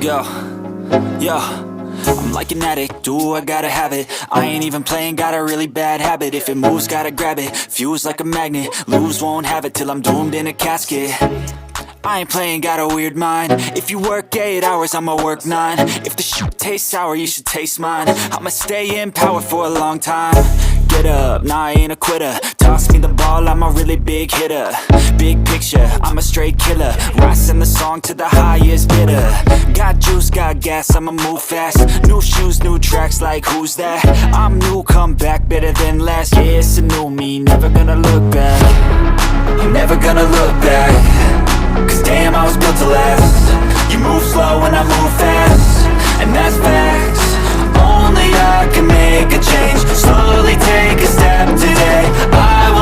Yo, yo, I'm like an addict, do I gotta have it. I ain't even playing, got a really bad habit. If it moves, gotta grab it, fuse like a magnet. Lose, won't have it till I'm doomed in a casket. I ain't playing, got a weird mind. If you work 8 hours, I'ma work 9. If the shit tastes sour, you should taste mine. I'ma stay in power for a long time. Get up, nah, I ain't a quitter. Toss me the ball, I'm a really big hitter. Big picture, I'm a straight killer. Rising the song to the highest bidder. Got juice, got gas, I'ma move fast. New shoes, new tracks, like who's that? I'm new, come back, better than last. Yeah, it's a new me, never gonna look back. I'm never gonna look back. Cause damn, I was built to last. You move slow and I move fast, and that's facts. Only I can make a change. Slowly take a step today. I will